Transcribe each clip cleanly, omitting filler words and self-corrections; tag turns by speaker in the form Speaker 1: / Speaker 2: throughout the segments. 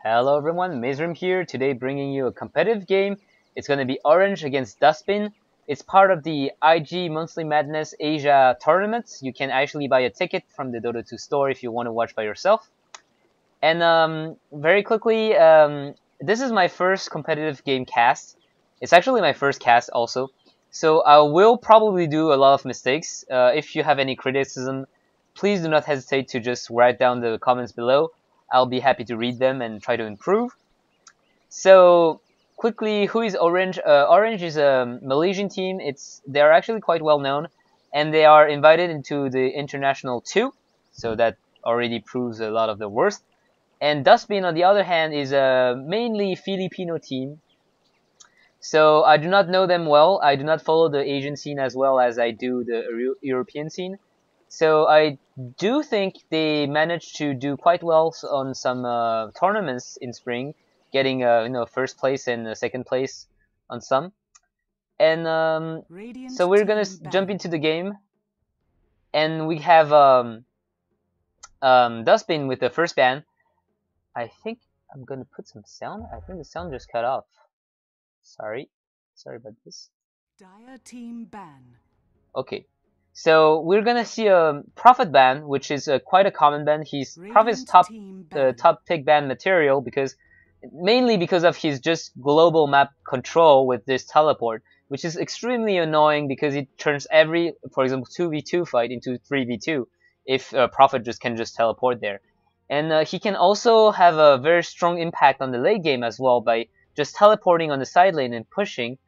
Speaker 1: Hello everyone, Myzzrym here, today bringing you a competitive game. It's going to be Orange against Duskbin. It's part of the IG Monthly Madness Asia tournament. You can actually buy a ticket from the Dota 2 store if you want to watch by yourself. And very quickly, this is my first competitive game cast. It's actually my first cast also. So I will probably do a lot of mistakes. If you have any criticism, please do not hesitate to just write down the comments below. I'll be happy to read them and try to improve. So quickly, who is Orange? Orange is a Malaysian team. They're actually quite well known, and they are invited into the International 2, so that already proves a lot of the worth. And Duskbin, on the other hand, is a mainly Filipino team. So I do not know them well. I do not follow the Asian scene as well as I do the European scene. So I do think they managed to do quite well on some tournaments in spring, getting first place and second place on some. And so we're gonna jump into the game, and we have Duskbin with the first ban. I think I'm gonna put some sound. I think the sound just cut off. Sorry about this.
Speaker 2: Dire team ban.
Speaker 1: Okay. So we're gonna see a Prophet ban, which is quite a common ban. He's Prophet's top pick ban material mainly because of his just global map control with this teleport, which is extremely annoying because it turns every, for example, 2v2 fight into 3v2 if Prophet can just teleport there. And he can also have a very strong impact on the late game as well by just teleporting on the side lane and pushing.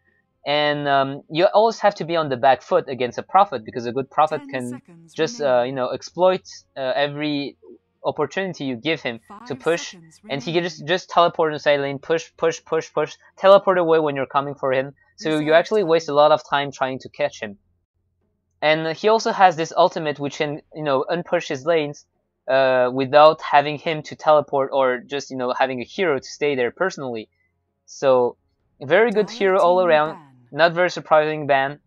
Speaker 1: And you always have to be on the back foot against a Prophet, because a good Prophet can just exploit every opportunity you give him to push, and he can just teleport in the side lane, push, teleport away when you're coming for him. So you actually waste a lot of time trying to catch him. And he also has this ultimate which can unpush his lanes without having him to teleport, or just having a hero to stay there personally. So very good hero all around. Not very surprising ban.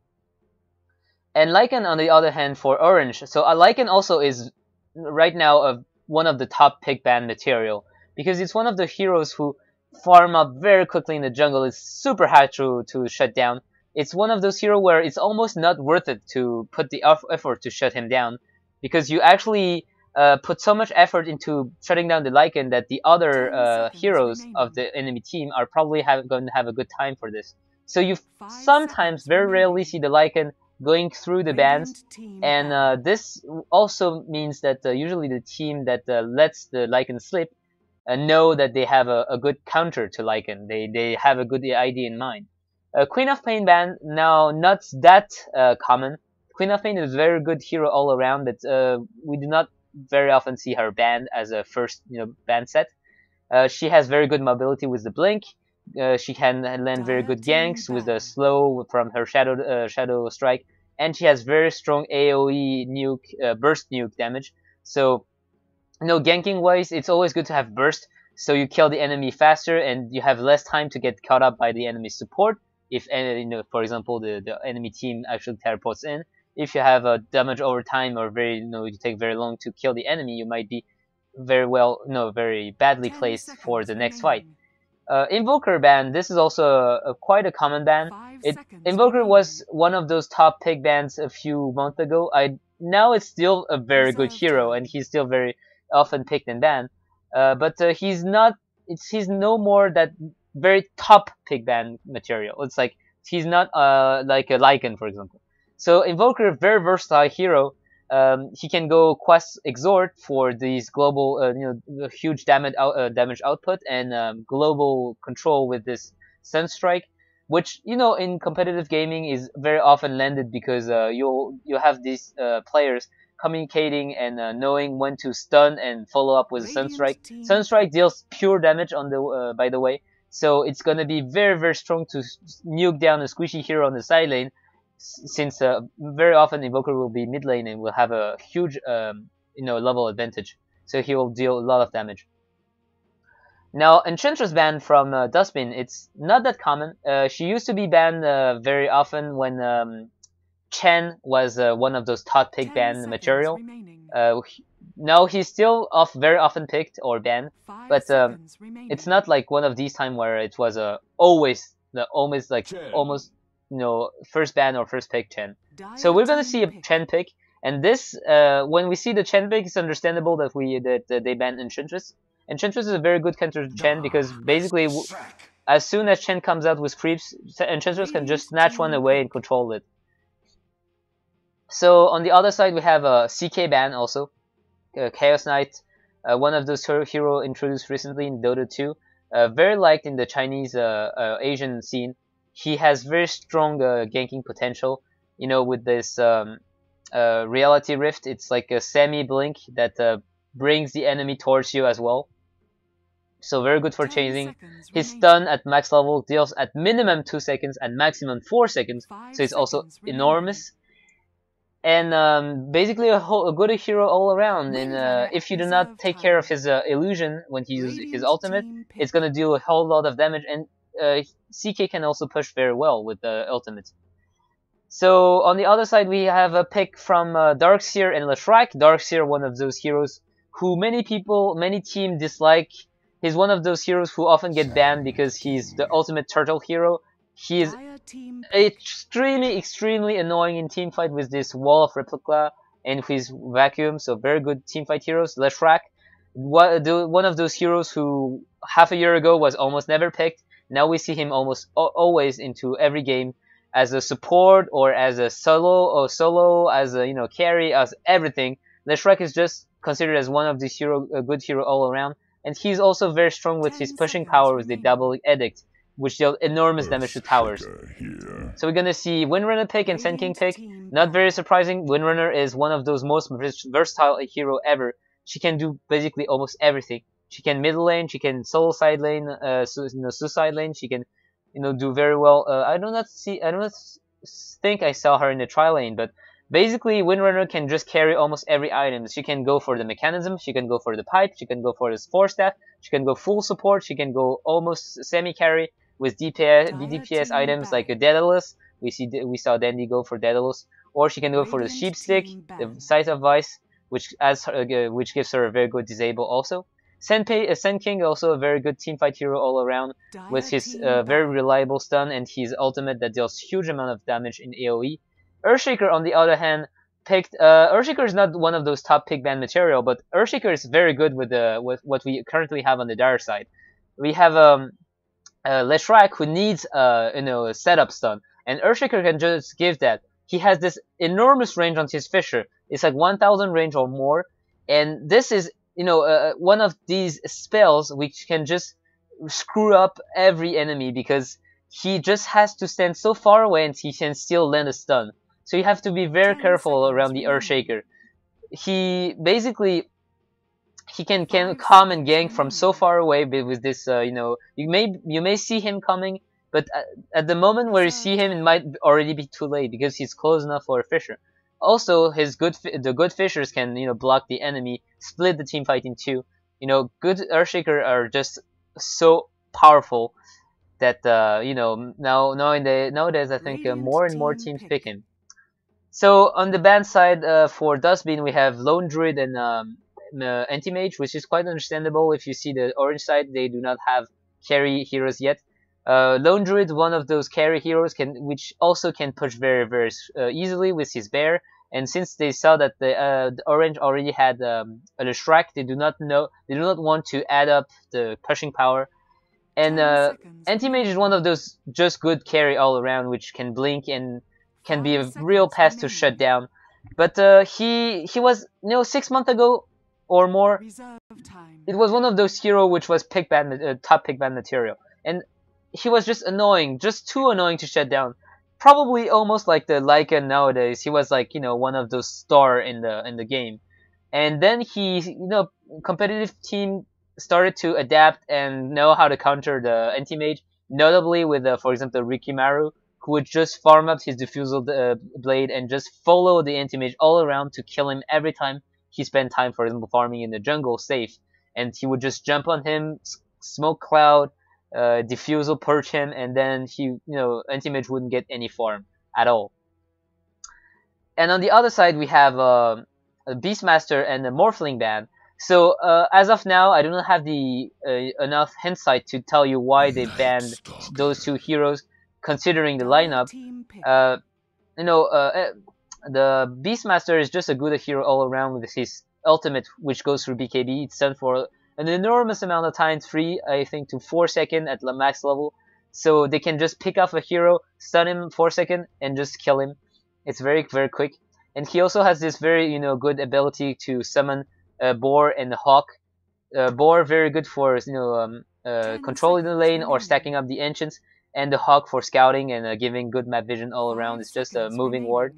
Speaker 1: And Lycan, on the other hand, for Orange. So Lycan also is right now one of the top pick ban material, because it's one of the heroes who farm up very quickly in the jungle. It's super hard to shut down. It's one of those heroes where it's almost not worth it to put the effort to shut him down, because you actually put so much effort into shutting down the Lycan that the other heroes of the enemy team are probably going to have a good time for this. So you sometimes, very rarely, see the Lycan going through the bans, and this also means that usually the team that lets the Lycan slip know that they have a good counter to Lycan. They have a good idea in mind. Queen of Pain ban, now not that common. Queen of Pain is a very good hero all around, but we do not very often see her banned as a first ban set. She has very good mobility with the blink. She can land very good ganks with the slow from her shadow strike, and she has very strong AoE nuke, burst nuke damage. So ganking wise, it's always good to have burst, so you kill the enemy faster and you have less time to get caught up by the enemy support. If for example, the enemy team actually teleports in. If you have a damage over time, or you take very long to kill the enemy, you might be very badly placed for the next fight. Invoker ban, this is also quite a common ban. Invoker was one of those top pick bans a few months ago. Now it's still a very good hero, and he's still very often picked and banned. But he's no more that very top pick ban material. It's like he's not like a Lycan, for example. So Invoker, very versatile hero. He can go quest exhort for these global, huge damage output, and global control with this Sunstrike, which in competitive gaming is very often landed because you'll have these players communicating and knowing when to stun and follow up with a Sunstrike. Sunstrike deals pure damage on the by the way, so it's gonna be very, very strong to nuke down a squishy hero on the side lane, since very often Invoker will be mid lane and will have a huge level advantage, so he will deal a lot of damage. Now, Enchantress ban from Duskbin, it's not that common. She used to be banned very often when Chen was one of those top pick ban material. now he's still very often picked or banned,
Speaker 2: 5
Speaker 1: but
Speaker 2: seconds remaining.
Speaker 1: it's not like one of these time where it was always almost first ban or first pick Chen. So we're gonna see a Chen pick, and this when we see the Chen pick, it's understandable that they ban Enchantress. Enchantress is a very good counter to Chen because basically as soon as Chen comes out with creeps, Enchantress can just snatch one away and control it. So on the other side we have a CK ban also, Chaos Knight, one of those hero introduced recently in Dota 2, very liked in the Chinese Asian scene. He has very strong ganking potential. With this reality rift, it's like a semi-blink that brings the enemy towards you as well. So very good for chasing. His stun at max level deals at minimum 2 seconds and maximum 4 seconds, so it's also enormous. And basically a good hero all around. And if you do not take care of his illusion when he uses his ultimate, it's gonna do a whole lot of damage. And CK can also push very well with the ultimate. So on the other side, we have a pick from Darkseer and Leshrac. Darkseer, one of those heroes who many team dislike. He's one of those heroes who often get banned because he's the ultimate turtle hero. He is extremely annoying in teamfight with this wall of replica and his vacuum. So very good teamfight heroes. Leshrac, one of those heroes who half a year ago was almost never picked. Now we see him almost always into every game as a support or as a solo as a carry, as everything. Leshrac is just considered as one of these a good hero all around, and he's also very strong with his pushing power with the double edict, which deals enormous damage to towers. So we're gonna see Windrunner pick and Sand King pick. Not very surprising. Windrunner is one of those most versatile hero ever. She can do basically almost everything. She can middle lane, she can solo side lane, suicide lane. She can, do very well. I do not think I saw her in the tri lane, but basically Windrunner can just carry almost every item. She can go for the mechanism, she can go for the pipe, she can go for the force staff, she can go full support, she can go almost semi carry with DPS items like a Daedalus. We saw Dandy go for Daedalus, or she can go for the sheep stick, the Sight of Vice, which gives her a very good disable also. Sand King, also a very good teamfight hero all around, with his very reliable stun and his ultimate that deals huge amount of damage in AoE. Earthshaker, on the other hand, picked. Earthshaker is not one of those top pick ban material, but Earthshaker is very good with what we currently have on the dire side. We have Leshrac, who needs a setup stun, and Earthshaker can just give that. He has this enormous range on his Fissure. It's like 1000 range or more, and this is one of these spells which can just screw up every enemy because he just has to stand so far away and he can still land a stun. So you have to be very careful around the Earthshaker. He can come and gank from so far away with this. You may see him coming, but at the moment where you see him, it might already be too late because he's close enough for a Fissure. Also, the good Fissures can block the enemy, split the team fight in two. Good Earthshaker are just so powerful that nowadays I think more and more teams pick him. So on the ban side for Duskbin, we have Lone Druid and Anti-Mage, which is quite understandable. If you see the orange side, they do not have carry heroes yet. Lone Druid, one of those carry heroes, which also can push very easily with his bear. And since they saw that the orange already had a Leshrac, they do not want to add up the pushing power. And Anti-Mage is one of those just good carry all around, which can blink and can be a real pass to shut down. But he was 6 months ago or more, it was one of those hero which was top pick ban material, and he was just annoying, just too annoying to shut down. Probably almost like the Lycan nowadays. He was like one of those star in the game, and then he competitive team started to adapt and know how to counter the Anti-Mage, notably with for example Rikimaru, who would just farm up his diffusal blade and just follow the Anti-Mage all around to kill him every time he spent time, for example, farming in the jungle safe, and he would just jump on him, smoke cloud, diffusal perch him, and then Anti-Mage wouldn't get any farm at all. And on the other side, we have Beastmaster and the Morphling ban. So as of now, I do not have the enough hindsight to tell you why they banned those two heroes, considering the lineup. You know, the Beastmaster is just a good hero all around with his ultimate, which goes through BKB. It's done for an enormous amount of time, 3, I think, to 4 seconds at the max level. So they can just pick off a hero, stun him 4 seconds, and just kill him. It's very, very quick. And he also has this very, good ability to summon Boar and Hawk. Boar very good for, controlling the lane or stacking up the ancients, and the Hawk for scouting and giving good map vision all around. It's just a moving ward.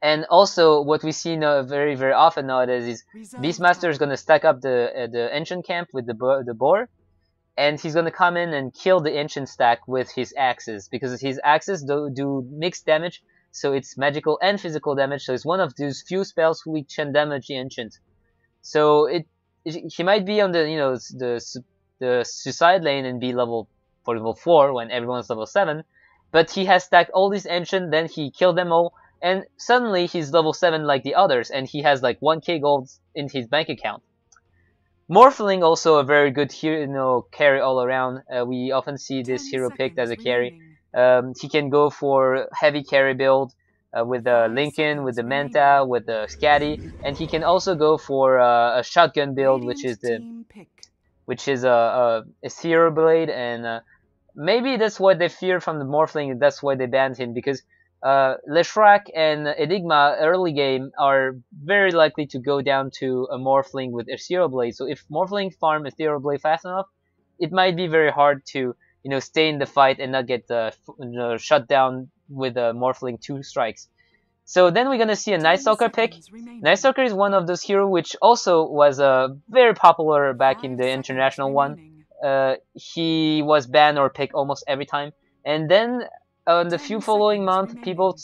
Speaker 1: And also, what we see very, very often nowadays is Beastmaster is going to stack up the ancient camp with the Boar, and he's going to come in and kill the ancient stack with his axes, because his axes do mixed damage, so it's magical and physical damage. So it's one of those few spells which can damage the ancient. So he might be on the suicide lane and be level 4 when everyone's level 7, but he has stacked all these ancient, then he killed them all, and suddenly he's level 7 like the others, and he has like 1k gold in his bank account. Morphling also a very good hero, carry all around. We often see this hero picked as a carry. He can go for heavy carry build with Lincoln, with the Manta, with the Scatty, and he can also go for a shotgun build, which is a Hero Blade, and maybe that's what they fear from the Morphling, and that's why they banned him, because Leshrac and Enigma early game are very likely to go down to a Morphling with Ethereal Blade. So if Morphling farm Ethereal Blade fast enough, it might be very hard to stay in the fight and not get shut down with a Morphling 2 strikes. So then we're gonna see a Night Stalker pick. Night Stalker is one of those heroes which also was very popular back in the international one. He was banned or picked almost every time, and then in the few following months, people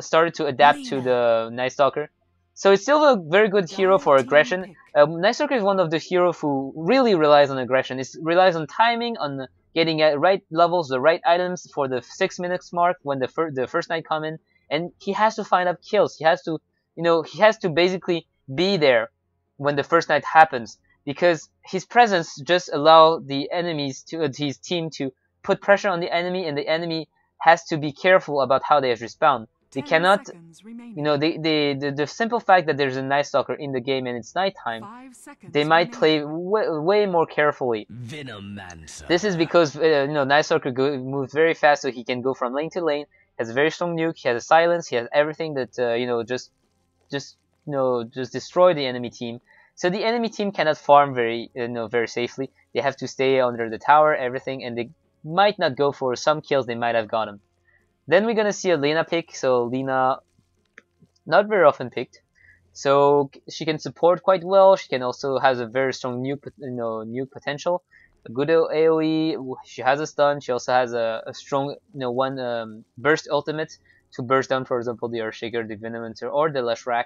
Speaker 1: started to adapt to the Night Stalker. So it's still a very good hero for aggression. Night Stalker is one of the heroes who really relies on aggression. It relies on timing, on getting at right levels, the right items for the 6 minutes mark when the first night come in, and he has to find out kills. He has to, he has to basically be there when the first night happens, because his presence just allow the enemies to his team to put pressure on the enemy, and the enemy has to be careful about how they respawn. They cannot, the simple fact that there's a Night Stalker in the game and it's nighttime, they might play way more carefully. This is because Night Stalker moves very fast, so he can go from lane to lane. Has a very strong nuke. He has a silence. He has everything that just destroy the enemy team. So the enemy team cannot farm very safely. They have to stay under the tower, everything, and they might not go for some kills they might have gotten. Then we're gonna see a Lena pick. So Lena, not very often picked. So she can support quite well. She can also has a very strong nuke potential. A good AOE. She has a stun. She also has a strong one burst ultimate to burst down, for example, the Earthshaker, the Venomancer, or the Leshrac.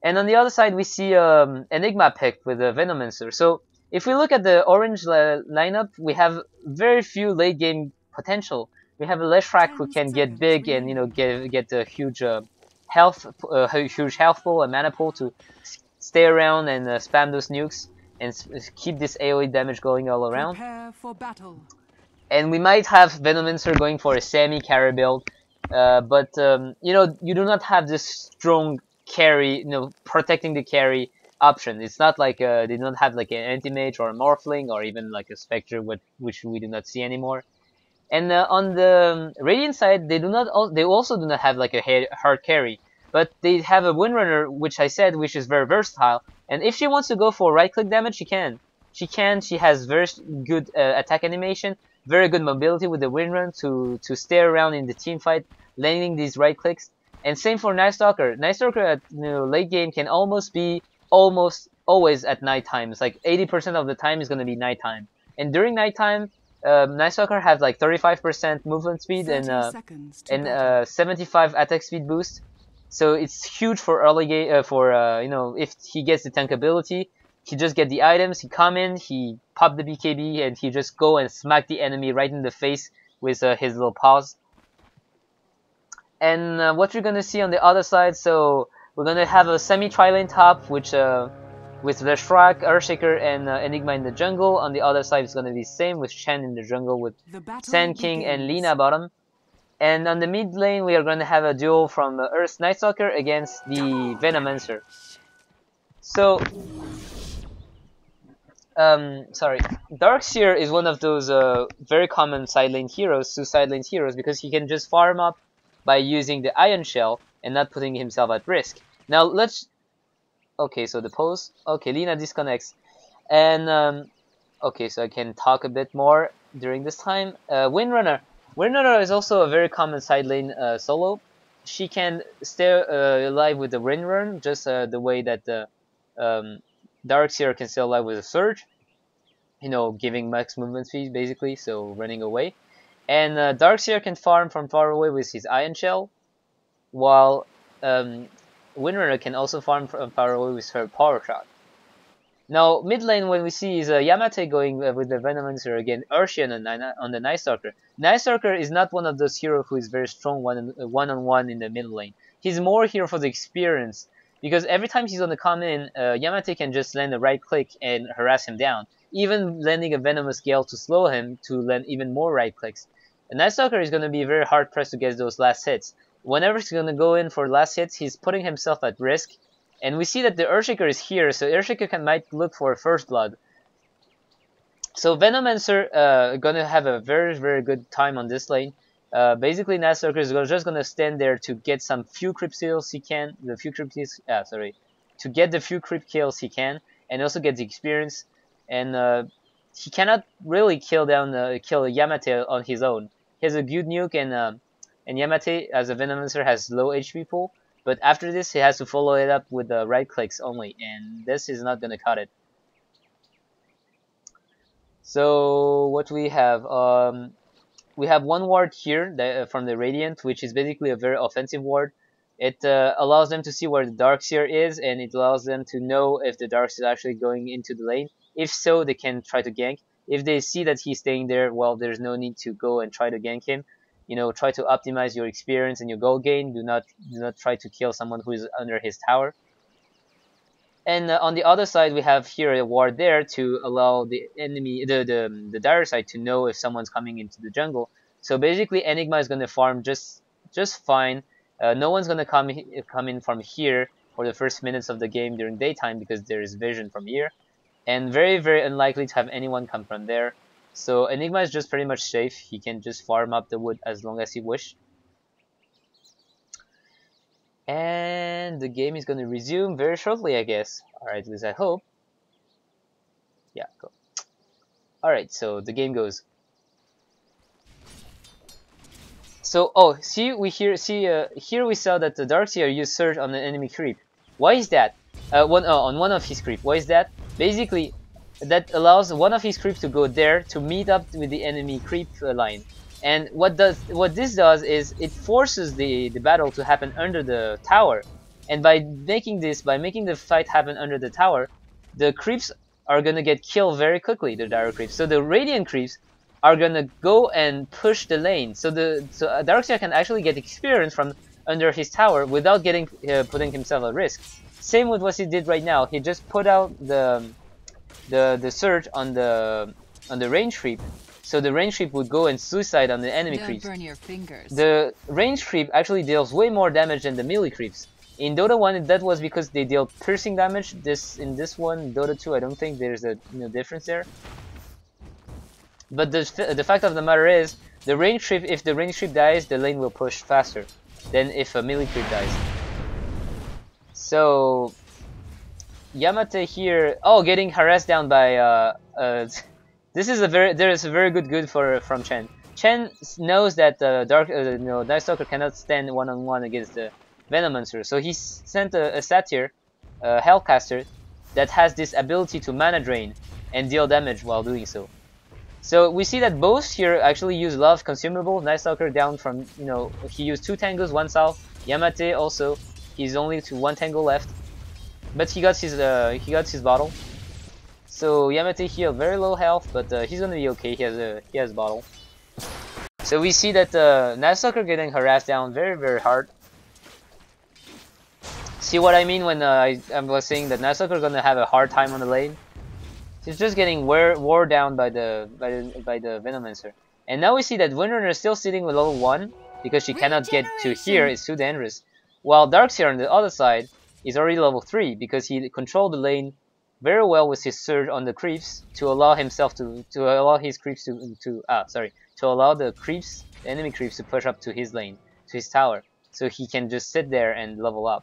Speaker 1: And on the other side, we see Enigma picked with a Venomancer. So if we look at the orange lineup, we have very few late game potential. We have a Leshrac who can get big and get a huge health pool, a mana pool to stay around and spam those nukes and keep this AoE damage going all around.
Speaker 2: Prepare for battle.
Speaker 1: And we might have Venomancer going for a semi carry build, but you do not have this strong carry, protecting the carry option. It's not like they do not have like an anti-mage or a Morphling or even like a Spectre, which we do not see anymore. And on the Radiant side, they also do not have like a hard carry, but they have a Windrunner, which I said, which is very versatile. And if she wants to go for right-click damage, she can. She has very good attack animation, very good mobility with the Windrun to stay around in the team fight, landing these right clicks. And same for Night Stalker. Night Stalker at late game can almost always at nighttime. It's like 80% of the time is going to be nighttime. And during nighttime, Night Stalker has like 35% movement speed and 75 attack speed boost. So it's huge for early game. If he gets the tank ability, he just get the items. He come in, he pop the BKB, and he just go and smack the enemy right in the face with his little paws. And what you're gonna see on the other side, so We're gonna have a semi-tri-lane top, which with Leshrak, Earthshaker, and Enigma in the jungle. On the other side, it's gonna be the same with Chen in the jungle with Sand King and Lina bottom. And on the mid lane, we are gonna have a duel from Earth Nightstalker against the Venomancer. So, sorry, Darkseer is one of those very common side lane heroes, side lane heroes, because he can just farm up by using the Iron Shell and not putting himself at risk. Now let's. Okay, so the pose. Okay, Lina disconnects, and okay, so I can talk a bit more during this time. Windrunner. Windrunner is also a very common side lane solo. She can stay alive with the Windrun, just the way that the Darkseer can stay alive with a Surge. You know, giving max movement speed basically, so running away. And Darkseer can farm from far away with his Iron Shell, while Windrunner can also farm from far away with her Power Shot. Now, mid lane, when we see is Yamate going with the Venomancer against Urshian on the Nightstalker. Nightstalker is not one of those heroes who is very strong one-on-one in the mid lane. He's more here for the experience, because every time he's gonna come in, Yamate can just land a right click and harass him down, even landing a Venomous Gale to slow him to land even more right clicks. The Nightstalker is gonna be very hard pressed to get those last hits. Whenever he's gonna go in for last hits, he's putting himself at risk. And we see that the Earthshaker is here, so Earthshaker might look for First Blood. So Venomancer gonna have a very good time on this lane. Basically, Nightstalker is just gonna stand there to get some few creep kills he can, to get the few creep kills he can, and also get the experience. And he cannot really kill Yamate on his own. He has a good nuke, and Yamate as a Venomancer has low HP pool. But after this, he has to follow it up with the right clicks only, and this is not gonna cut it. So what we have one ward here from the Radiant, which is basically a very offensive ward. It allows them to see where the Darkseer is, and it allows them to know if the Darkseer is actually going into the lane. If so, they can try to gank. If they see that he's staying there, well, there's no need to go and try to gank him. You know, try to optimize your experience and your gold gain. Do not try to kill someone who is under his tower. And on the other side, we have here a ward there to allow the enemy, the dire side, to know if someone's coming into the jungle. So basically, Enigma is gonna farm just fine. No one's gonna come in from here for the first minutes of the game during daytime because there is vision from here, and very unlikely to have anyone come from there. So Enigma is just pretty much safe. He can just farm up the wood as long as he wish. And the game is going to resume very shortly, I guess. Alright, at least I hope. Yeah, go. Alright, so the game goes. So, here we saw that the Darkseer used Surge on the enemy creep. Why is that? On one of his creep. Why is that? Basically, that allows one of his creeps to go there to meet up with the enemy creep line. And what this does is it forces the battle to happen under the tower. And by making the fight happen under the tower, the creeps are gonna get killed very quickly, the dire creeps. So the Radiant creeps are gonna go and push the lane. So Darkseer can actually get experience from under his tower without getting putting himself at risk. Same with what he did right now. He just put out the surge on the range creep, so the range creep would go and suicide on the enemy creeps.
Speaker 2: Burn your fingers.
Speaker 1: The range creep actually deals way more damage than the melee creeps. In Dota 1, that was because they deal piercing damage. In this one, Dota 2, I don't think there's a difference there. But the fact of the matter is, the range creep, if the range creep dies, the lane will push faster than if a melee creep dies. So Yamate here, getting harassed down by this is there is a very good from Chen. Chen knows that Nightstalker cannot stand one-on-one against the Venomancer, so he sent a Satyr, Hellcaster, that has this ability to mana drain and deal damage while doing so. So we see that both here actually use a lot of consumable. Nightstalker down from, he used 2 tangos, 1 salve. Yamate also, he's only to 1 tango left. But he got his bottle. So Yamate here very low health, but he's gonna be okay. He has bottle. So we see that Nightstalker getting harassed down very hard. See what I mean when I was saying that Nuzlocke gonna have a hard time on the lane? He's just getting wore down by the Venomancer. And now we see that Windrunner is still sitting with level 1 because she cannot get to here, it's too dangerous. While Darkseer on the other side is already level 3 because he controlled the lane very well with his surge on the creeps to allow himself to allow his creeps to allow the creeps, the enemy creeps, to push up to his lane, to his tower, so he can just sit there and level up.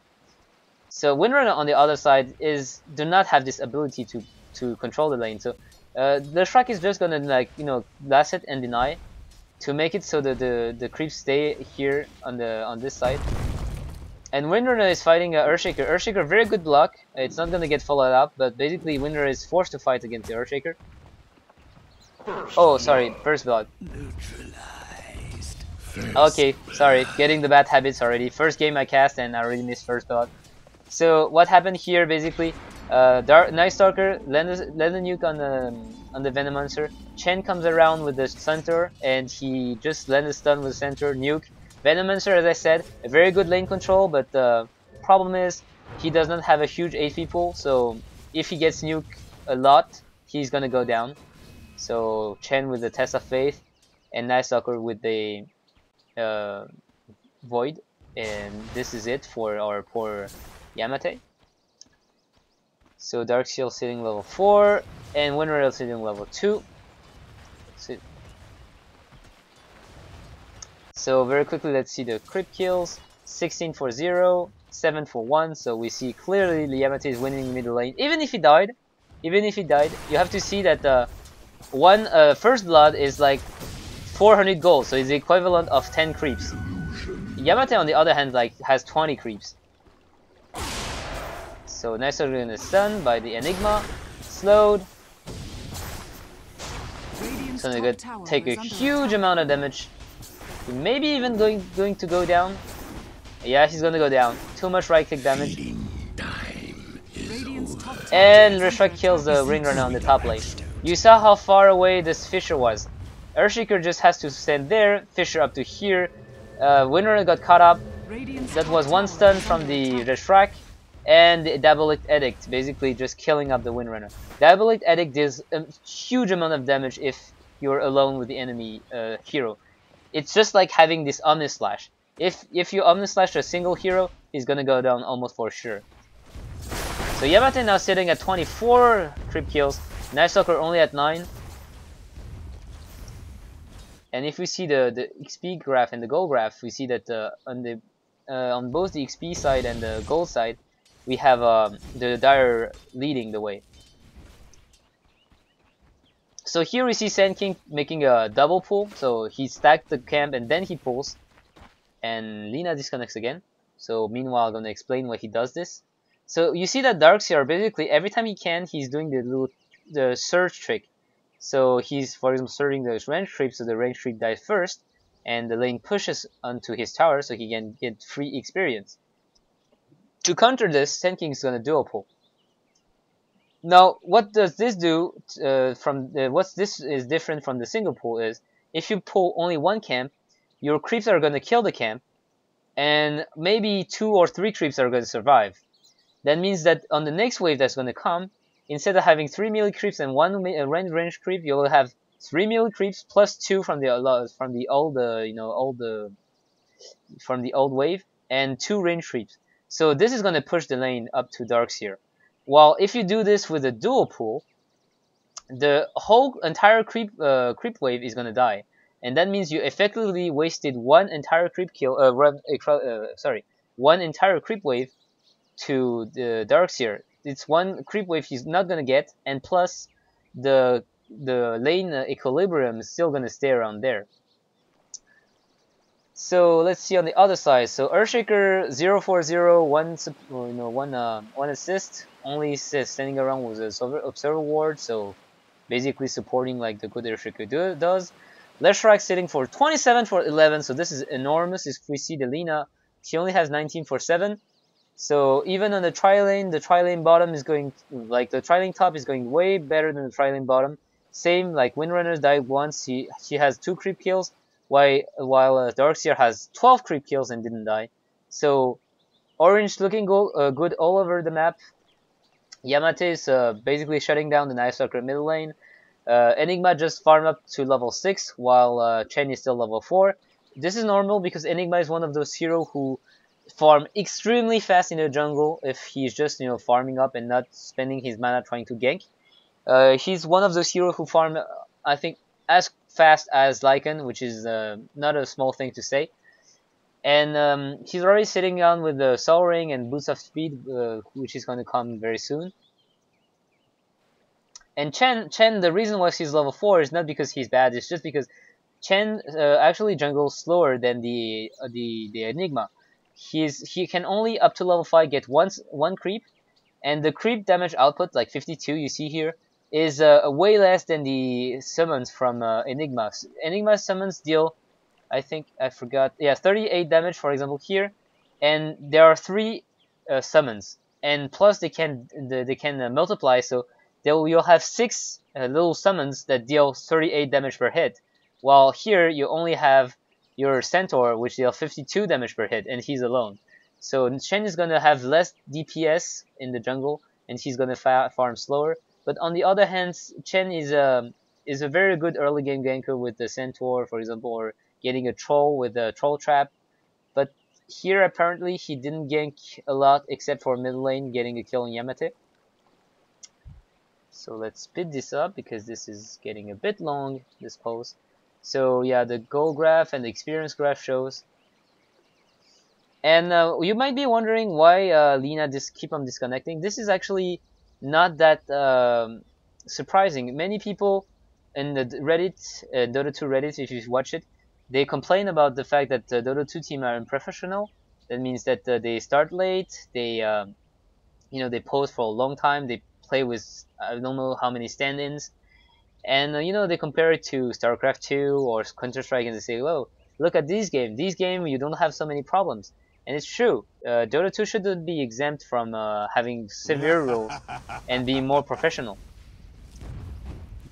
Speaker 1: So Windrunner on the other side do not have this ability to control the lane. So the Shrek is just gonna, like, you know, last it and deny to make it so that the creeps stay here on this side. And Windrunner is fighting Earthshaker. Earthshaker, very good block. It's not gonna get followed up, but basically Windrunner is forced to fight against the Earthshaker. Oh, sorry, first blood. Okay, sorry, getting the bad habits already. First game I cast and I already missed first blood. So what happened here basically? Night Stalker land a nuke on the Venomancer. Chen comes around with the centaur and he just land a stun with the centaur nuke. Venomancer, as I said, a very good lane control, but the problem is he does not have a huge HP pool. So if he gets nuke a lot, he's gonna go down. So Chen with the Test of Faith and Night Stalker with the Void, and this is it for our poor Yamate. So Darkseer sitting level 4 and Windrunner sitting level 2. So very quickly, let's see the crit kills. 16 for 0, 7 for 1. So we see clearly Yamate is winning middle lane. Even if he died, you have to see that first blood is like 400 gold, so it's the equivalent of 10 creeps. Yamate on the other hand has 20 creeps. So Night Stalker is stunned by the Enigma, slowed. So they're gonna take a huge amount of damage. He maybe even going to go down. Yeah, he's gonna go down. Too much right click damage. And Reshek kills the Ringrunner on the top lane. You saw how far away this Fisher was. Earthshaker just has to stand there, Fisher up to here. Windrunner got caught up. That was one stun from the Reshrak. And the Diabolic Edict, basically just killing up the Windrunner. Diabolic Edict does a huge amount of damage if you're alone with the enemy hero. It's just like having this Omnislash. If you Omnislash a single hero, he's gonna go down almost for sure. So Yamate now sitting at 24 creep kills, Night Stalker only at 9. And if we see the XP graph and the gold graph, we see that on both the XP side and the gold side, we have the Dire leading the way. So here we see Sand King making a double pull. So he stacked the camp and then he pulls. And Lina disconnects again. So meanwhile, I'm going to explain why he does this. So you see that Darkseer, basically every time he can, he's doing the surge trick. So he's, for example, surging the range creep, so the range creep dies first. And the lane pushes onto his tower so he can get free experience. To counter this, Sand King is going to dual pull. Now, what does this do? This is different from the single pull is, if you pull only one camp, your creeps are going to kill the camp, and maybe 2 or 3 creeps are going to survive. That means that on the next wave that's going to come, instead of having 3 melee creeps and 1 range creep, you will have 3 melee creeps plus 2 from the old wave and 2 range creeps. So this is going to push the lane up to Darkseer. While if you do this with a dual pull, the whole entire creep wave is going to die, and that means you effectively wasted one entire creep kill. One entire creep wave to the Darkseer. It's one creep wave he's not going to get, and plus the lane equilibrium is still going to stay around there. So let's see on the other side. So Earthshaker 040, one assist, only standing around with a observer ward, so basically supporting like the good Earthshaker does. Leshrak sitting for 27 for 11, so this is enormous. If we see the Lina, she only has 19 for 7. So even on the tri-lane bottom is going, like the tri-lane top is going way better than the tri-lane bottom. Same like Windrunner died once, she has 2 creep kills. While Darkseer has 12 creep kills and didn't die. So Orange looking good all over the map. Yamate is basically shutting down the Night Stalker middle lane. Enigma just farmed up to level 6 while Chen is still level 4. This is normal because Enigma is one of those heroes who farm extremely fast in the jungle if he's just farming up and not spending his mana trying to gank. He's one of those heroes who farm, I think, as fast as Lycan, which is not a small thing to say. And he's already sitting on with the Soul Ring and Boost of Speed, which is going to come very soon. And Chen, the reason why he's level 4 is not because he's bad, it's just because Chen actually jungles slower than the Enigma. He can only up to level 5 get one creep, and the creep damage output, like 52 you see here, is way less than the summons from Enigma. Enigma summons deal, I think, I forgot, yeah, 38 damage for example here, and there are 3 summons, and plus they can multiply, so you'll have 6 little summons that deal 38 damage per hit, while here you only have your Centaur, which deals 52 damage per hit, and he's alone. So Chen is gonna have less DPS in the jungle, and he's gonna farm slower. But on the other hand, Chen is a very good early game ganker with the Centaur, for example, or getting a troll with a troll trap. But here apparently he didn't gank a lot except for mid lane getting a kill on Yamate. So let's speed this up because this is getting a bit long, this pose. So yeah, the goal graph and the experience graph shows. And you might be wondering why Lina keep on disconnecting. This is actually not that surprising. Many people in the Reddit, Dota 2 Reddit, if you watch it, they complain about the fact that Dota 2 team are unprofessional. That means that they start late, they they pose for a long time, they play with I don't know how many stand-ins, and they compare it to StarCraft 2 or Counter-Strike, and they say, "Whoa, look at these games. These games you don't have so many problems." And it's true. Dota 2 shouldn't be exempt from having severe rules and being more professional.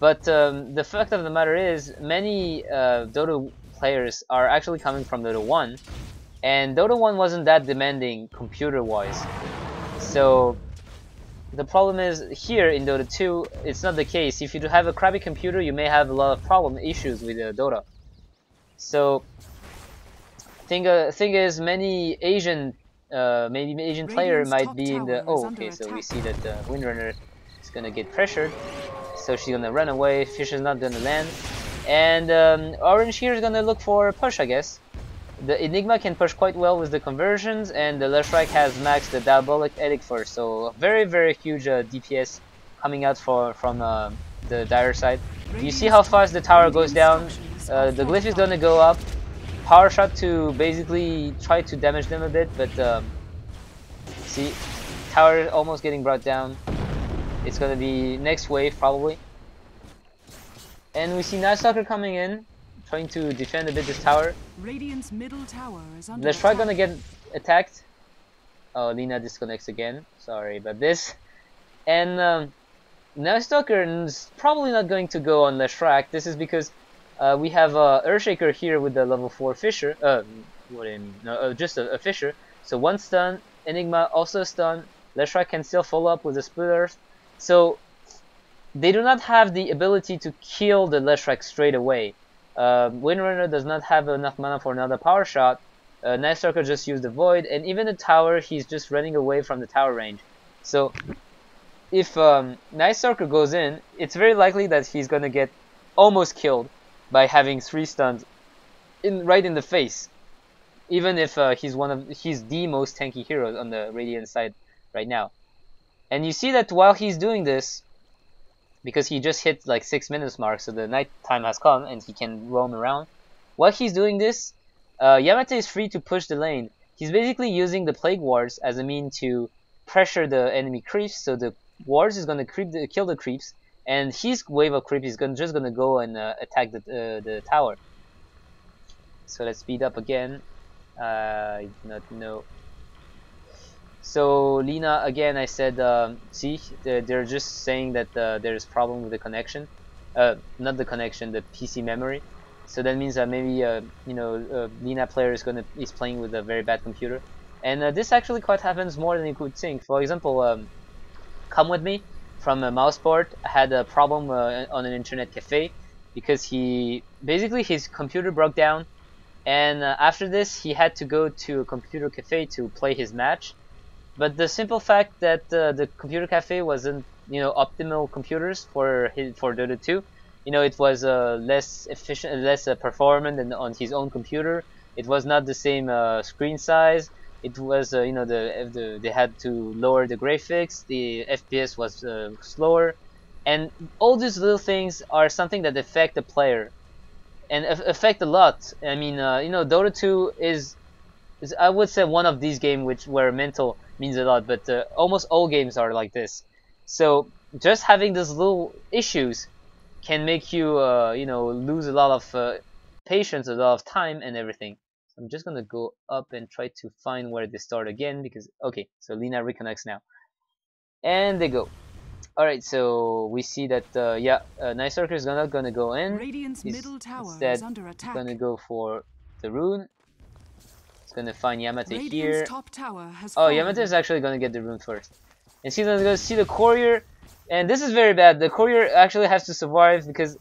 Speaker 1: But the fact of the matter is, many Dota players are actually coming from Dota 1, and Dota 1 wasn't that demanding computer-wise. So the problem is here in Dota 2, it's not the case. If you have a crappy computer, you may have a lot of issues with Dota. So thing is, many Asian player might be in the so we see that Windrunner is gonna get pressured, so she's gonna run away. Fish is not gonna land, and Orange here is gonna look for a push, I guess. The Enigma can push quite well with the conversions, and the Leshrac has maxed the Diabolic Edict first, so very huge DPS coming out from the dire side. You see how fast the tower goes down. The glyph is gonna go up. Power shot to basically try to damage them a bit, but see, tower almost getting brought down. It's gonna be next wave probably, and we see Night Stalker coming in, trying to defend a bit this tower.
Speaker 2: Radiant's middle tower is under
Speaker 1: Let's try gonna get attacked. Oh, Lina disconnects again. Sorry about this. And Night Stalker is probably not going to go on Leshrac. This is because we have Earthshaker here with the level 4 Fisher. Just a Fisher. So one stun, Enigma also stun. Leshrac can still follow up with a Split Earth. So they do not have the ability to kill the Leshrac straight away. Windrunner does not have enough mana for another power shot. Night Stalker just used the Void, and even the tower, he's just running away from the tower range. So if Night Stalker goes in, it's very likely that he's gonna get almost killed by having 3 stuns right in the face. Even if he's the most tanky hero on the Radiant side right now. And you see that while he's doing this, because he just hit like 6 minutes mark, so the night time has come and he can roam around. While he's doing this, Yamate is free to push the lane. He's basically using the Plague Wards as a mean to pressure the enemy creeps, so the wards is gonna kill the creeps, and his wave of creep is just gonna go and attack the tower. So let's speed up again. I do not know. So Lina, again, I said, see, they're just saying that there's problem with the connection, not the connection, the PC memory. So that means that maybe Lina player is playing with a very bad computer. And this actually quite happens more than you could think. For example, Come With Me from Mouseport had a problem on an internet cafe because his computer broke down, and after this he had to go to a computer cafe to play his match. But the simple fact that the computer cafe wasn't, optimal computers for Dota 2, it was less efficient, less performant than on his own computer. It was not the same screen size. It was, they had to lower the graphics. The FPS was slower, and all these little things are something that affect the player and affect a lot. I mean, Dota 2 is I would say one of these games where mental means a lot, but almost all games are like this. So just having these little issues can make you lose a lot of patience, a lot of time, and everything. So I'm just gonna go up and try to find where they start again, because okay, so Lina reconnects now, and they go. All right, so we see that Night Stalker is not gonna go in.
Speaker 2: Radiant's middle tower
Speaker 1: Instead,
Speaker 2: is under attack.
Speaker 1: gonna go for the rune. Gonna find Yamate here.
Speaker 2: Top tower has
Speaker 1: Yamate is actually gonna get the rune first. And she's gonna see the courier, and this is very bad. The courier actually has to survive because,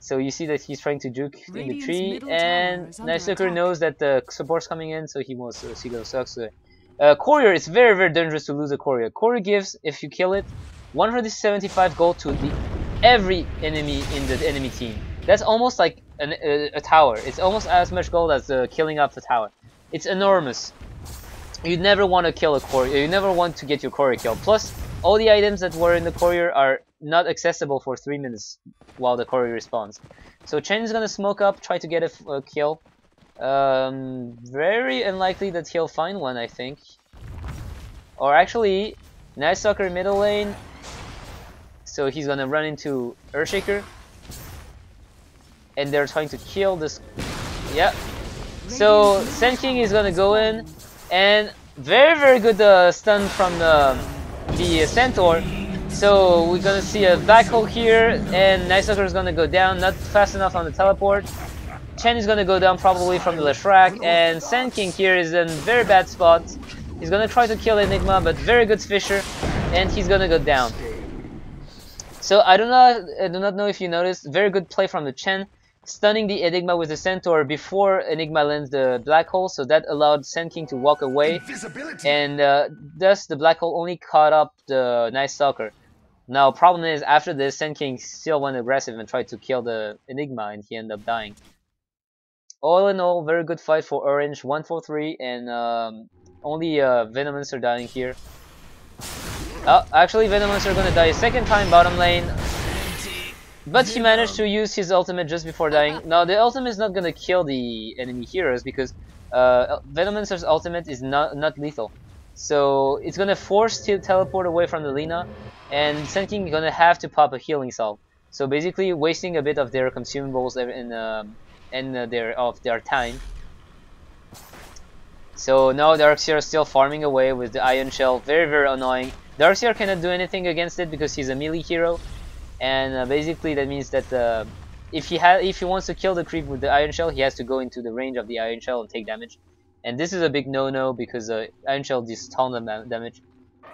Speaker 1: so you see that he's trying to juke in the tree, and Night Stalker knows that the support's coming in, so he wants to see those sucks. Courier is very, very dangerous to lose a courier. Courier gives, if you kill it, 175 gold to every enemy in the enemy team. That's almost like a tower. It's almost as much gold as killing up the tower. It's enormous. You never want to kill a courier. You never want to get your courier killed. Plus, all the items that were in the courier are not accessible for 3 minutes while the courier respawns. So Chen is gonna smoke up, try to get a kill. Very unlikely that he'll find one, I think. Or actually, Night Stalker middle lane. So he's gonna run into Earthshaker, and they're trying to kill this. Yeah. So Sand King is gonna go in, and very, very good stun from the Centaur. So we're gonna see a black hole here, and Night Stalker is gonna go down, not fast enough on the teleport. Chen is gonna go down probably from the Leshrac, and Sand King here is in very bad spot. He's gonna try to kill Enigma, but very good Fisher, and he's gonna go down. So I do not know if you noticed, very good play from the Chen, stunning the Enigma with the Centaur before Enigma lands the black hole, so that allowed Sand King to walk away, and thus the black hole only caught up the Night Stalker. Now problem is, after this, Sand King still went aggressive and tried to kill the Enigma, and he ended up dying. All in all, very good fight for Orange, 1-4-3, and only Venomancer are dying here. Oh, actually Venomancer are gonna die a second time bottom lane. But he managed to use his ultimate just before dying. Now the ultimate is not gonna kill the enemy heroes because Venomancer's ultimate is not lethal. So it's gonna force to teleport away from the Lina, and Sand King is gonna have to pop a healing salve. So basically wasting a bit of their consumables and their time. So now Darkseer is still farming away with the Ion Shell, very, very annoying. Darkseer cannot do anything against it because he's a melee hero. And basically that means that if he wants to kill the creep with the Ion Shell, he has to go into the range of the Ion Shell and take damage. And this is a big no-no because Ion Shell just tons of damage.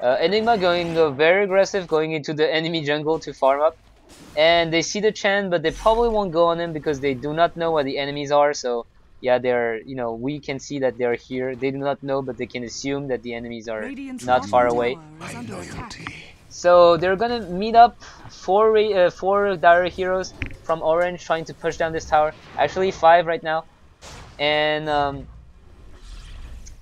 Speaker 1: Enigma going very aggressive, going into the enemy jungle to farm up. And they see the Chen, but they probably won't go on him because they do not know where the enemies are. So yeah, they're, we can see that they're here. They do not know, but they can assume that the enemies are not far away. So they're gonna meet up four dire heroes from Orange trying to push down this tower. Actually 5 right now, and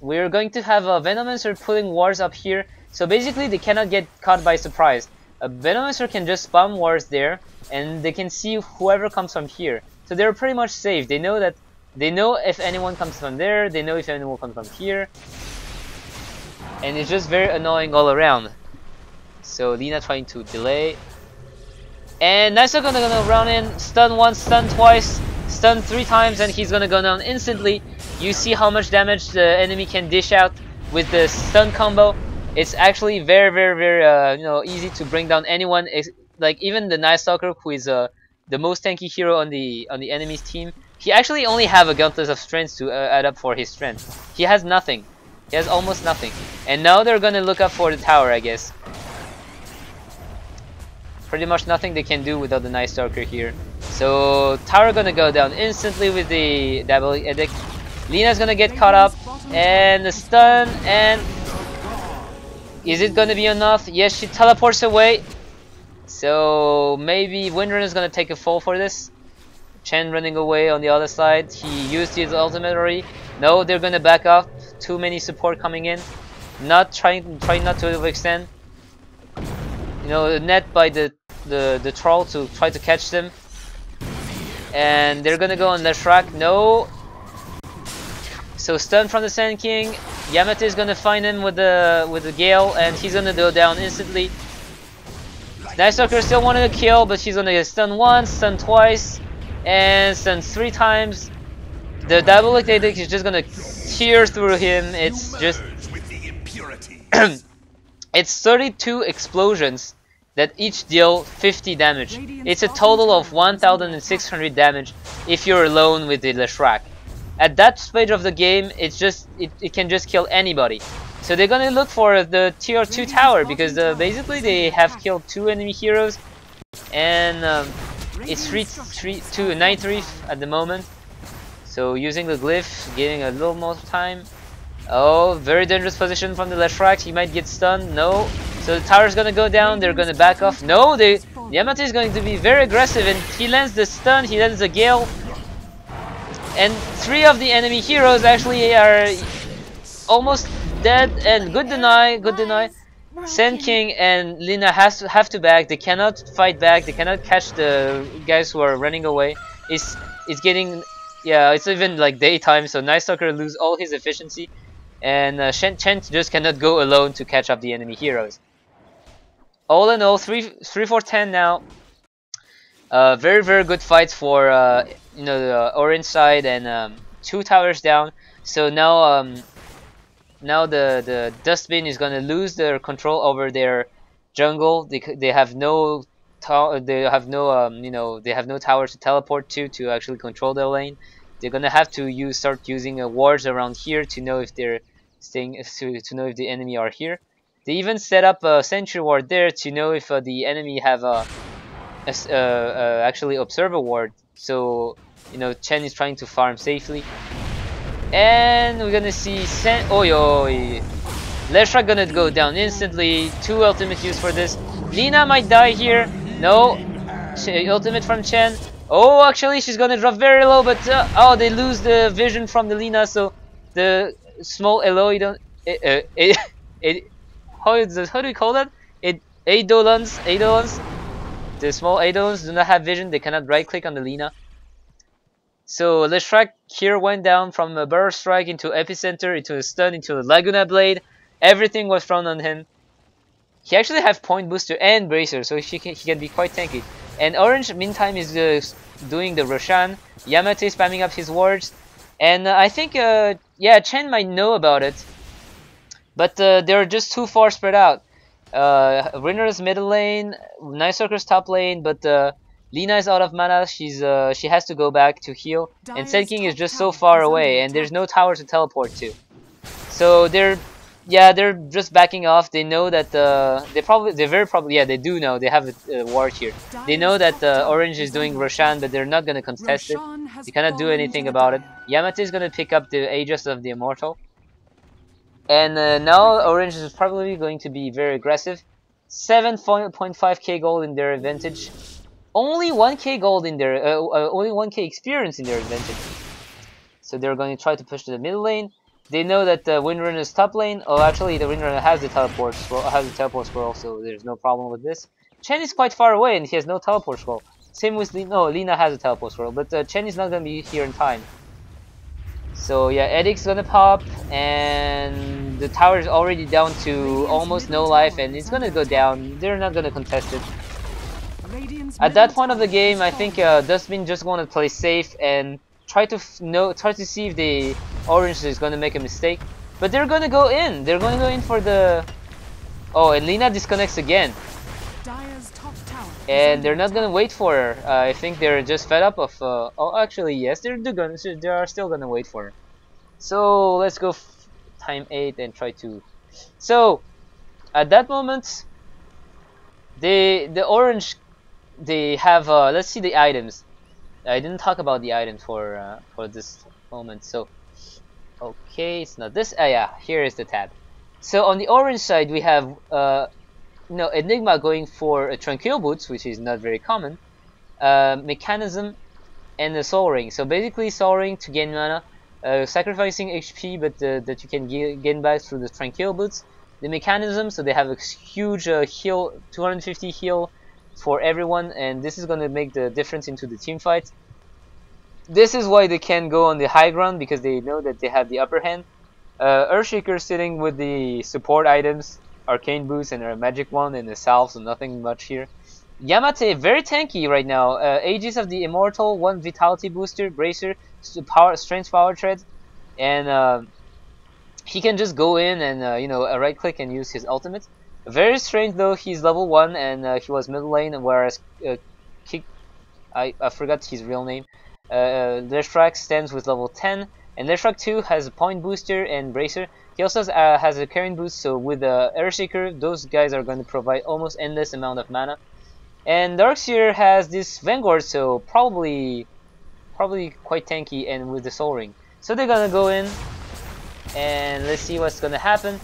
Speaker 1: we're going to have Venomancer putting wards up here. So basically they cannot get caught by surprise. Venomancer can just spam wards there, and they can see whoever comes from here. So they're pretty much safe. They know if anyone comes from there. They know if anyone comes from here, and it's just very annoying all around. So Lina trying to delay, and Nice gonna run in, stun once, stun twice, stun 3 times, and he's gonna go down instantly. You see how much damage the enemy can dish out with the stun combo. It's actually very, very, very easy to bring down anyone. Like even the Night Stalker, who is the most tanky hero on the enemy's team. He actually only have a Gauntlet of Strength to add up for his strength. He has nothing. He has almost nothing. And now they're gonna look up for the tower, I guess. Pretty much nothing they can do without the Night Stalker here. So tower gonna go down instantly with the Diabolic Edict. Lina's gonna get caught up, and the stun, and is it gonna be enough? Yes, she teleports away. So maybe Windrun is gonna take a fall for this. Chen running away on the other side. He used his ultimate already. No, they're gonna back off. Too many support coming in. Trying not to overextend. You know, net by the troll to try to catch them. And they're gonna go on Leshrac. No. So stun from the Sand King. Yamate is gonna find him with the Gale, and he's gonna go down instantly. Night Stalker still wanted to kill, but she's gonna get stunned once, stunned twice, and stunned 3 times. The Diabolic Edict is just gonna tear through him. It's just it's 32 explosions that each deal 50 damage. It's a total of 1,600 damage if you're alone with the Leshrac. At that stage of the game, it can just kill anybody. So they're gonna look for the tier 2 tower because basically they have killed 2 enemy heroes, and it's 9-3 at the moment. So using the glyph, getting a little more time. Oh, very dangerous position from the Leshrac. He might get stunned. No. So the tower's gonna go down. They're gonna back off. No, Yamate is going to be very aggressive, and he lands the stun. He lands the Gale. And 3 of the enemy heroes actually are almost dead. And good deny. Sand King and Lina have to back. They cannot fight back. They cannot catch the guys who are running away. It's getting, yeah, it's even like daytime. So Night Stalker lose all his efficiency, and Chen just cannot go alone to catch up the enemy heroes. All in all, 3-4-10 now. Very good fights for you know, the orange side, and 2 towers down. So now now the Duskbin is gonna lose their control over their jungle. They have no you know, they have no towers to teleport to actually control their lane. They're gonna have to start using wards around here to know if they're staying, to know if the enemy are here. They even set up a sentry ward there to know if the enemy have actually observe a ward. So you know, Chen is trying to farm safely, and we're gonna see Leshrac gonna go down instantly. 2 ultimate use for this. Lina might die here. No, ultimate from Chen. Oh, actually she's gonna drop very low, but oh, they lose the vision from the Lina, so the small Eloy don't how do you call that? Eidolons. The small Eidolons do not have vision. They cannot right click on the Lina. So Leshrac here went down from a Burst Strike into Epicenter, into a stun, into a Laguna Blade. Everything was thrown on him. He actually has Point Booster and Bracer, so he can be quite tanky. And Orange, meantime, is doing the Roshan. Yamate is spamming up his wards. And I think, yeah, Chen might know about it. But they're just too far spread out. Rinner's middle lane, Night Stalker's top lane, but Lina is out of mana. She has to go back to heal. And Sand King is just so far away, and there's no tower to teleport to. So they're just backing off. They know that they do know they have a ward here. They know that Orange is doing Roshan, but they're not gonna contest it. They cannot do anything about it. Yamate is gonna pick up the Aegis of the Immortal, and now Orange is probably going to be very aggressive. 7.5k gold in their advantage. Only 1k gold in their only 1k experience in their advantage. So they're going to try to push to the middle lane. They know that the Windrunner's top lane. Oh, actually, the Windrunner has the teleport scroll, so there's no problem with this. Chen is quite far away, and he has no teleport scroll. Same with Lina. No, Lina has a teleport scroll, but Chen is not gonna be here in time. So yeah, Edic's gonna pop, and the tower is already down to almost no life, and it's gonna go down. They're not gonna contest it. At that point of the game, I think Duskbin just want to play safe and try to see if the Orange is going to make a mistake. But they're going to go in. They're going to go in for the... Oh, and Lina disconnects again. And they're not going to wait for her. I think they're just fed up of... Oh, actually, yes, they are still going to wait for her. So let's go time 8 and try to. So at that moment, the orange, they have let's see the items. I didn't talk about the items for this moment. So okay, it's not this. Yeah, here is the tab. So on the orange side, we have Enigma going for a Tranquil Boots, which is not very common. Mechanism and the Soul Ring. So basically, Soul Ring to gain mana, sacrificing HP, but that you can gain back through the Tranquil Boots. The Mechanism, so they have a huge heal, 250 heal for everyone, and this is going to make the difference into the team fight. This is why they can go on the high ground, because they know that they have the upper hand. Earthshaker sitting with the support items, Arcane Boost and a Magic Wand and a Salve, so nothing much here. Yamate, very tanky right now. Aegis of the Immortal, 1 Vitality Booster, Bracer, Strength Power Tread, and he can just go in and right click and use his ultimate. Very strange though, he's level 1 and he was middle lane, whereas I forgot his real name. Leshrac stands with level 10, and Leshrac 2 has a point booster and Bracer. He also has a Carrying Boost, so with Earthshaker, those guys are going to provide almost endless amount of mana. And Darkseer has this Vanguard, so probably quite tanky, and with the Soul Ring. So they're gonna go in, and let's see what's gonna happen.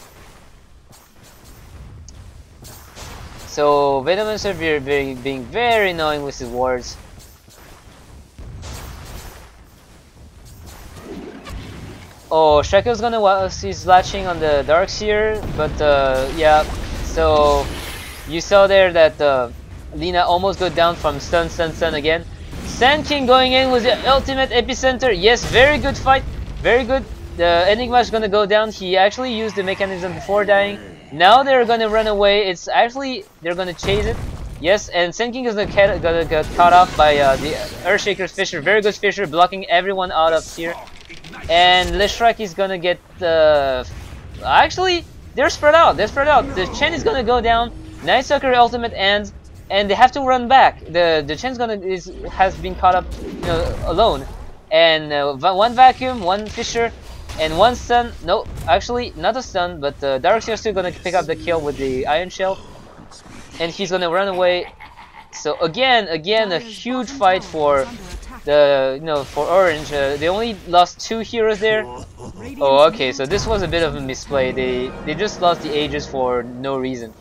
Speaker 1: So Venomancer being very annoying with his wards. Oh, Shackle's gonna he's latching on the Darkseer, but yeah. So you saw there that Lina almost got down from stun again. Sand King going in with the ultimate epicenter. Yes, very good fight, very good. The Enigma's gonna go down. He actually used the mechanism before dying. Now they're gonna run away. It's actually they're gonna chase it. Yes, and Sand King is gonna get caught off by the Earthshaker's Fisher. Very good Fisher, blocking everyone out of here. And Leshrac is gonna get actually they're spread out. The Chen is gonna go down. Night Sucker ultimate ends, and they have to run back. The Chen's has been caught up, alone. And 1 vacuum, 1 Fisher, and 1 stun. No, actually not a stun, but Darkseer is still gonna pick up the kill with the Iron Shell, and he's gonna run away. So again a huge fight for for Orange. They only lost 2 heroes there. Oh, okay, so this was a bit of a misplay. They just lost the Aegis for no reason.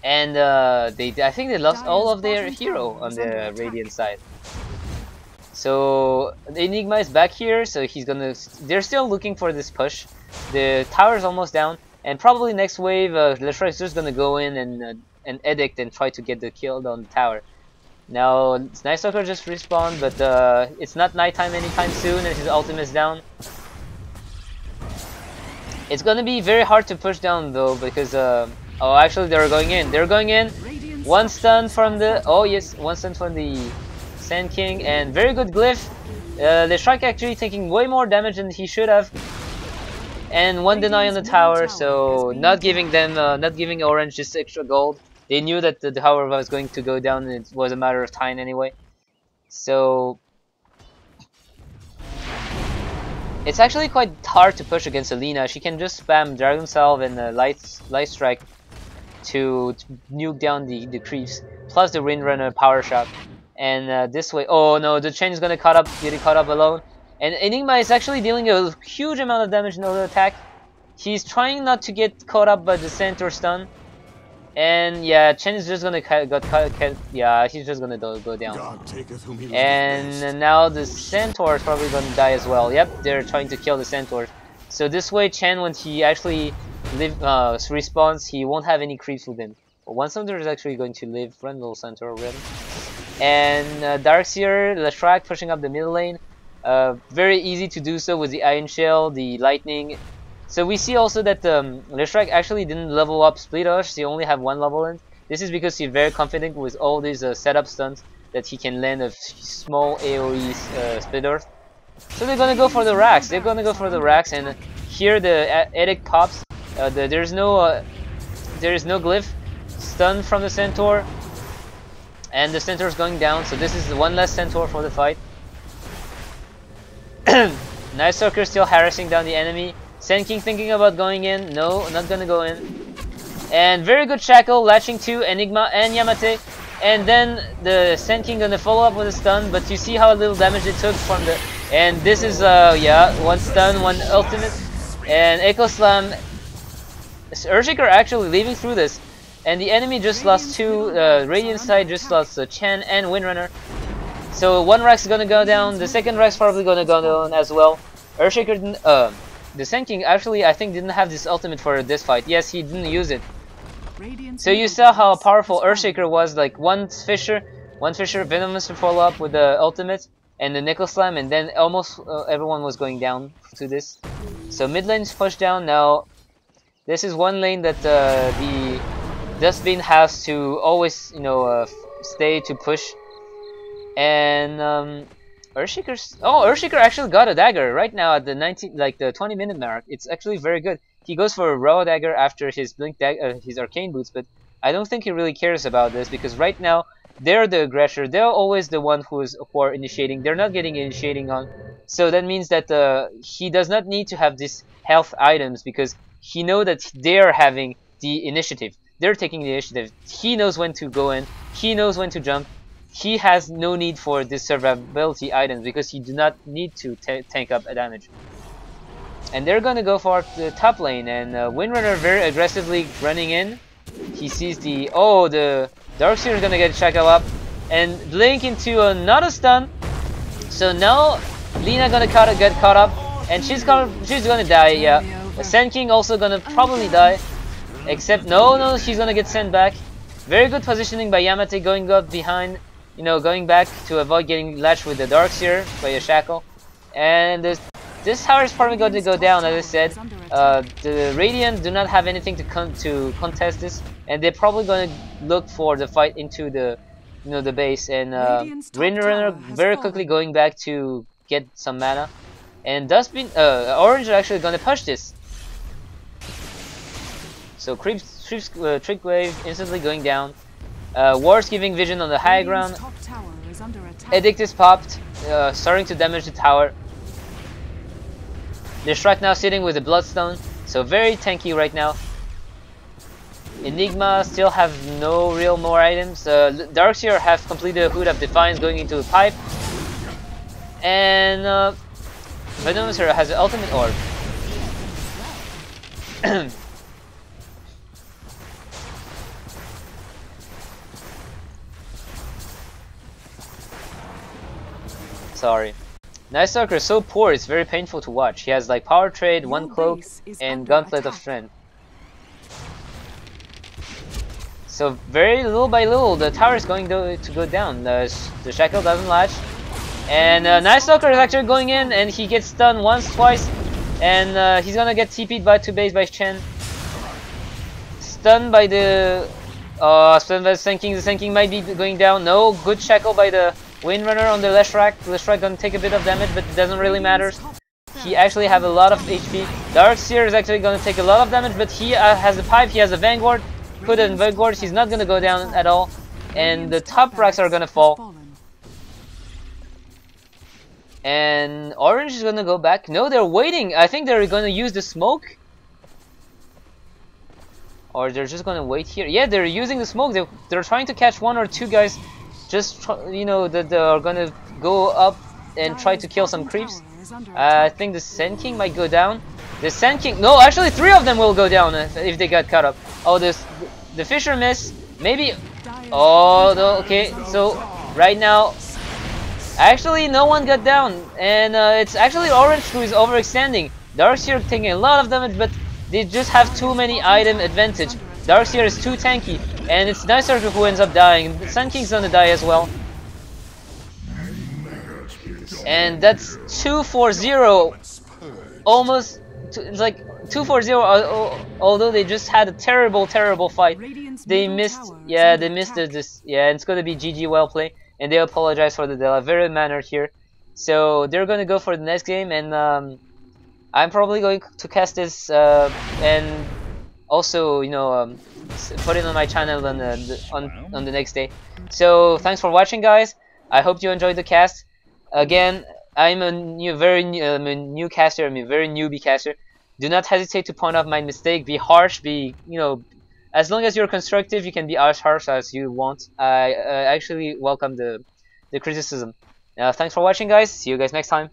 Speaker 1: And I think they lost all of their hero on the Radiant side. So Enigma is back here, so they're still looking for this push. The tower's almost down, and probably next wave Leshrac is just gonna go in and edict and try to get the kill on the tower. Now Night Stalker just respawned, but it's not nighttime anytime soon, and his ultimate is down. It's gonna be very hard to push down though, because oh, actually they're going in. 1 stun from the 1 stun from the Sand King, and very good glyph. Leshrac actually taking way more damage than he should have, and 1 deny on the tower. So not giving Orange just extra gold. They knew that the tower was going to go down, and it was a matter of time anyway. So it's actually quite hard to push against Alina. She can just spam Dragon Salve and Light Strike to nuke down the creeps, plus the Windrunner Power Shot. And this way, oh no, the Chen is gonna get caught up alone. And Enigma is actually dealing a huge amount of damage in auto attack. He's trying not to get caught up by the Centaur stun. And yeah, Chen is just gonna he's just gonna go down. And now the Centaur is probably gonna die as well. Yep, they're trying to kill the Centaur. So this way, Chen, when he actually respawns, he won't have any creeps with him. But one Centaur is actually going to live, run little Centaur rim. And Darkseer, Leshrac pushing up the middle lane. Very easy to do so with the Iron Shell, the Lightning. So we see also that Leshrac actually didn't level up Split Rush. He only have 1 level in. This is because he's very confident with all these setup stunts that he can land a small AoE Split Earth. So they're gonna go for the racks. And here the Edict pops. There is no glyph. Stun from the Centaur, and the Centaur is going down. So this is 1 less Centaur for the fight. Night Stalker still harassing down the enemy. Sand King thinking about going in. No, not gonna go in. And very good Shackle, latching to Enigma and Yamate. And then the Sand King gonna follow up with a stun, but you see how little damage it took from the... And this is, yeah, one stun, one ultimate. And Echo Slam. Earthshaker actually leaving through this. And the enemy just lost two, Radiant side just lost Chen and Windrunner. So one Rex is gonna go down, the second Rex probably gonna go down as well. Earthshaker didn't, the Sand King actually I think didn't have this ultimate for this fight. Yes, he didn't use it. So you saw how powerful Earthshaker was, like one Fisher, Venomous to follow up with the ultimate and the Nickel Slam, and then almost everyone was going down to this. So mid lane's pushed down. Now this is one lane that the Duskbin has to always, you know, stay to push. And Earthshaker actually got a dagger right now at the 20-minute mark. It's actually very good. He goes for a raw dagger after his his arcane boots, but I don't think he really cares about this because right now they're the aggressor. They're always the one who is for initiating. They're not getting initiating on, so that means that he does not need to have these health items because he knows that they're having the initiative. They're taking the initiative. He knows when to go in. He knows when to jump. He has no need for this survivability items because he do not need to tank up a damage. And they're gonna go for the top lane, and Windrunner very aggressively running in. He sees the Darkseer is gonna get Shackle up and blink into another stun. So now Lina gonna get caught up, and she's gonna die. Yeah, the Sand King also gonna probably die, except no, she's gonna get sent back. Very good positioning by Yamate, going up behind, you know, going back to avoid getting latched with the Darkseer by a Shackle. And this tower is probably going to go down, as I said. The Radiant do not have anything to contest this, and they're probably going to look for the fight into the, you know, the base. And Windrunner very quickly going back to get some mana. And Duskbin, Orange are actually going to push this. So Trick Wave instantly going down. Ward's giving vision on the high ground. Edict is popped, starting to damage the tower. The Shrek now sitting with the Bloodstone, so very tanky right now. Enigma still have no real more items. Darkseer have completed a Hood of Defiance going into a pipe. And Venomous has an ultimate orb. Sorry. Night Stalker is so poor, it's very painful to watch. He has like Power Trade, one Cloak, and Gauntlet of Strength. So very little by little, the tower is going to go down. The Shackle doesn't latch. And Night Stalker is actually going in, and he gets stunned once, twice. And he's gonna get TP'd to base by Chen. Stunned by the... stunned by the Sand King. The Sand King might be going down. No, good Shackle by the Windrunner on the Leshrac. The Leshrac gonna take a bit of damage, but it doesn't really matter. He actually have a lot of HP. Darkseer is actually gonna take a lot of damage, but he has a pipe, he has a Vanguard. Put in Vanguard, he's not gonna go down at all. And the top racks are gonna fall. And Orange is gonna go back. No, they're waiting. I think they're gonna use the smoke. Or they're just gonna wait here. Yeah, they're using the smoke. They're trying to catch one or two guys. Just you know, that are gonna go up and try to kill some creeps. I think the Sand King might go down. The Sand King, no, actually 3 of them will go down if they got caught up. Oh, the Fisher miss, maybe. Oh, okay. So right now, actually no one got down, and it's actually Orange who is overextending. Darkseer taking a lot of damage, but they just have too many item advantage. Darkseer is too tanky, and it's Night Stalker who ends up dying. The Sand King's gonna die as well. And that's 2-4-0. Almost, it's like 2-4-0, although they just had a terrible fight. They missed, yeah, they missed this, yeah, it's gonna be GG well play, and they apologize for the delay. Very mannered here. So they're gonna go for the next game, and I'm probably going to cast this, and also, you know, put it on my channel on the next day. So thanks for watching, guys. I hope you enjoyed the cast. Again, I'm a very new caster. I'm a very newbie caster. Do not hesitate to point out my mistake. Be harsh. Be, you know, as long as you're constructive, you can be as harsh as you want. I actually welcome the criticism. Thanks for watching, guys. See you guys next time.